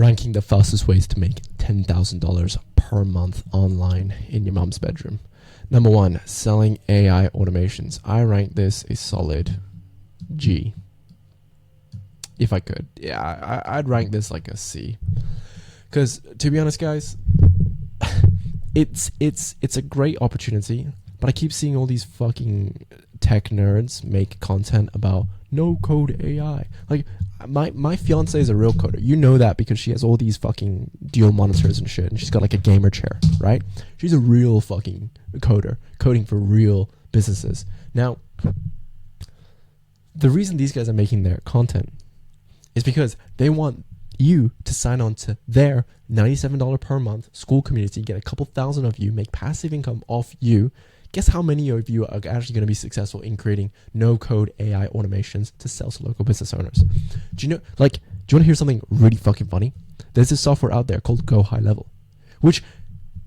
ranking the fastest ways to make $10,000 per month online in your mom's bedroom. Number 1, selling AI automations. I rank this a solid G. If I could. Yeah, I'd rank this like a C. Because, to be honest, guys, it's a great opportunity, but I keep seeing all these fucking tech nerds make content about no-code AI. Like, my fiance is a real coder. You know that because she has all these fucking dual monitors and shit, and she's got like a gamer chair, right? She's a real fucking coder, coding for real businesses. Now, the reason these guys are making their content is because they want you to sign on to their $97 per month school community, get a couple thousand of you, make passive income off you. Guess how many of you are actually going to be successful in creating no-code AI automations to sell to local business owners? Do you want to hear something really fucking funny? There's this software out there called GoHighLevel, which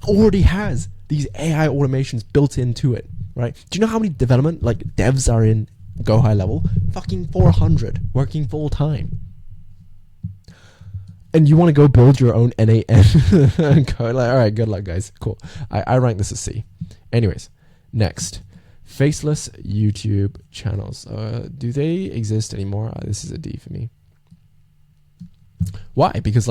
already has these AI automations built into it, right? Do you know how many devs are in GoHighLevel? Fucking 400 working full time. And you want to go build your own NAN code? Like, all right, good luck, guys. Cool. I rank this as C. Anyways, next, faceless YouTube channels. Do they exist anymore? This is a D for me. Why? Because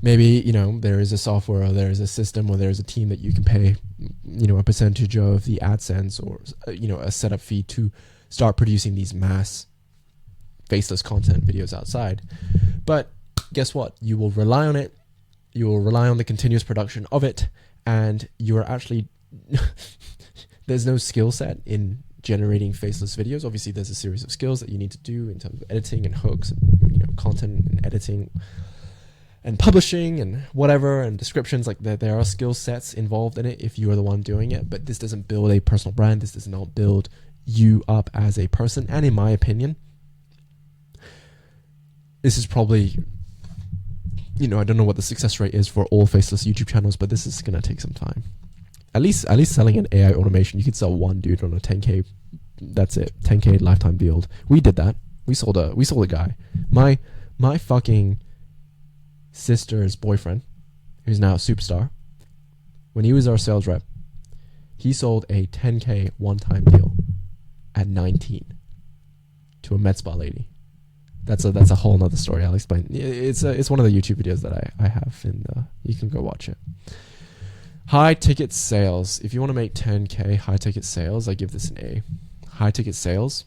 maybe there is a software, or there is a system, or there is a team that you can pay a percentage of the AdSense, or a setup fee to start producing these mass faceless content videos outside. But guess what? You will rely on it. You will rely on the continuous production of it, and you are actually there's no skill set in generating faceless videos. Obviously, there's a series of skills that you need to do in terms of editing and hooks, and content and editing and publishing and whatever, and descriptions. Like there are skill sets involved in it if you are the one doing it. But this doesn't build a personal brand. This does not build you up as a person. And in my opinion, this is probably, I don't know what the success rate is for all faceless YouTube channels, but this is going to take some time. At least selling an AI automation, you could sell one dude on a 10K. That's it. 10K lifetime deal. We did that. We sold a guy. My fucking sister's boyfriend, who's now a superstar, when he was our sales rep, he sold a 10K one-time deal at 19 to a med spa lady. That's a whole nother story. I'll explain. It's one of the YouTube videos that I have, and you can go watch it. High ticket sales. If you want to make 10K high ticket sales, I give this an A. High ticket sales.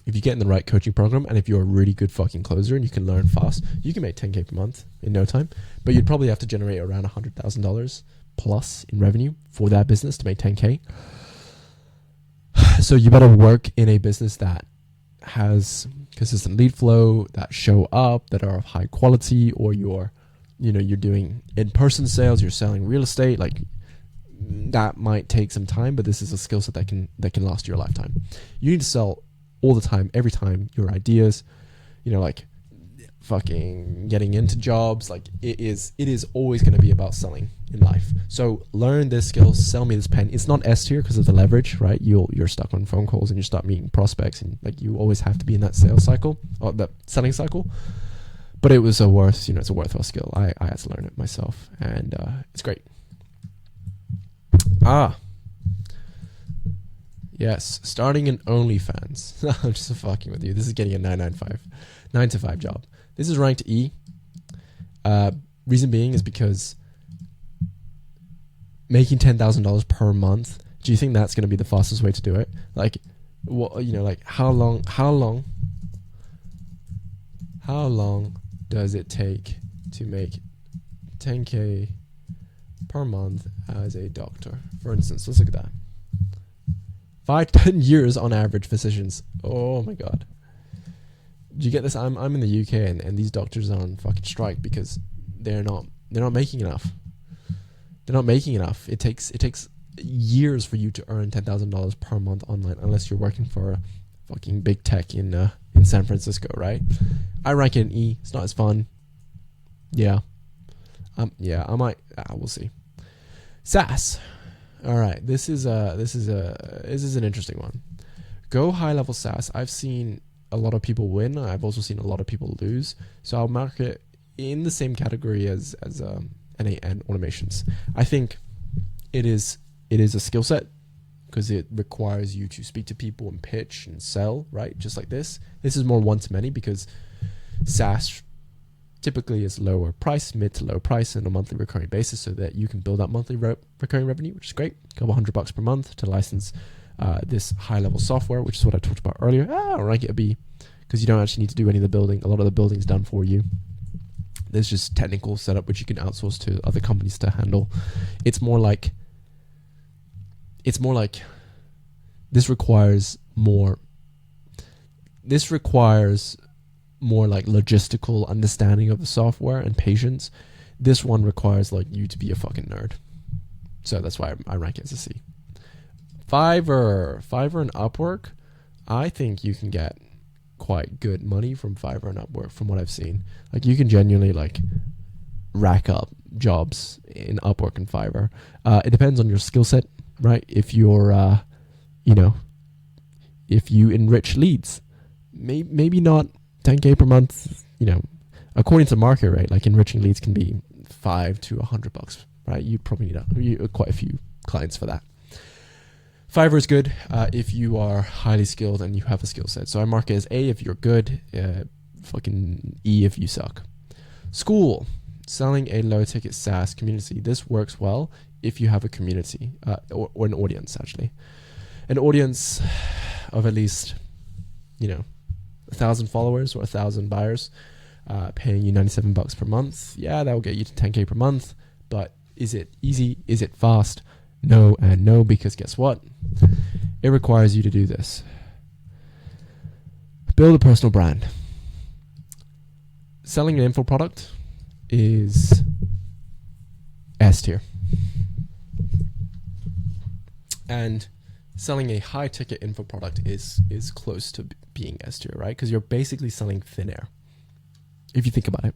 If you get in the right coaching program, and if you're a really good fucking closer and you can learn fast, you can make 10K per month in no time. But you'd probably have to generate around $100,000 plus in revenue for that business to make 10K. So you better work in a business that has consistent lead flow, that show up, that are of high quality, or you're doing in-person sales, you're selling real estate. That might take some time, but this is a skill set that can last your lifetime. You need to sell all the time, every time, your ideas, fucking getting into jobs. It is always going to be about selling in life. So learn this skill, sell me this pen. It's not S tier because of the leverage, right? You're stuck on phone calls and you start meeting prospects, and you always have to be in that sales cycle or that selling cycle. But it was it's a worthwhile skill. I had to learn it myself, and it's great. Yes, starting an OnlyFans. I'm just fucking with you. This is getting a 9 to 5 job. This is ranked E. Reason being is because making $10,000 per month. Do you think that's going to be the fastest way to do it? How long does it take to make 10K per month as a doctor? For instance, let's look at that. 5-10 years on average, physicians. Oh my god. Do you get this? I'm in the UK, and these doctors are on fucking strike because they're not making enough. They're not making enough. It takes years for you to earn $10,000 per month online, unless you're working for a fucking big tech in San Francisco, right? I rank it an E. It's not as fun. Yeah. I might. We'll see. SaaS. All right. This is an interesting one. Go high level SaaS. I've seen a lot of people win. I've also seen a lot of people lose. So I'll mark it in the same category as NA and automations. I think it is a skill set because it requires you to speak to people and pitch and sell, right? Just like this. This is more one-to-many because SaaS typically is lower price, mid to low price on a monthly recurring basis, so that you can build up monthly recurring revenue, which is great. A couple $100 per month to license this high-level software, which is what I talked about earlier. I'll rank it a B because you don't actually need to do any of the building. A lot of the building's done for you. There's just technical setup which you can outsource to other companies to handle. It's more like this requires more like logistical understanding of the software and patience. This one requires like you to be a fucking nerd. So that's why I rank it as a C. Fiverr and Upwork, I think you can get quite good money from Fiverr and Upwork from what I've seen. Like you can genuinely like rack up jobs in Upwork and Fiverr. It depends on your skill set, right? If you're, if you enrich leads, maybe not 10K per month, according to market rate, like enriching leads can be $5 to $100, right? You probably need quite a few clients for that. Fiverr is good if you are highly skilled and you have a skill set. So I mark it as A if you're good, fucking E if you suck. School, selling a low ticket SaaS community. This works well if you have a community or an audience, actually. An audience of at least, 1,000 followers or 1,000 buyers paying you $97 per month. Yeah, that will get you to 10K per month. But is it easy? Is it fast? No and no, because guess what? It requires you to do this. Build a personal brand. Selling an info product is S tier. And selling a high ticket info product is close to being S tier, right? Because you're basically selling thin air. If you think about it,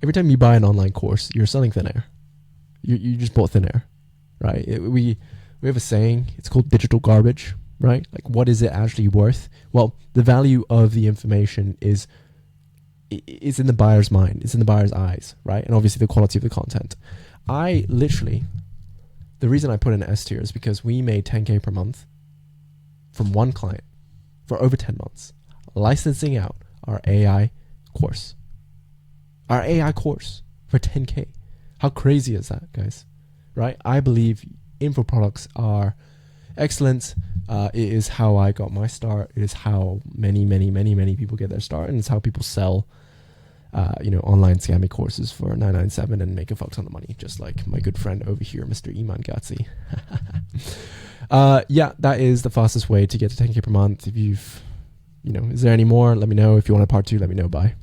every time you buy an online course, you're selling thin air. You just bought thin air, right? We have a saying, it's called digital garbage, right? Like, what is it actually worth? Well, the value of the information is in the buyer's mind, it's in the buyer's eyes, right? And obviously the quality of the content. The reason I put in S tier is because we made 10K per month from one client for over 10 months, licensing out our AI course. Our AI course for 10K. How crazy is that, guys? Right? I believe info products are excellent. It is how I got my start. It is how many people get their start, and it's how people sell online scammy courses for $997 and make a fuck ton of money, just like my good friend over here, Mr. Iman Ghazi. That is the fastest way to get to 10K per month. If you've, is there any more? Let me know. If you want a part 2, let me know. Bye.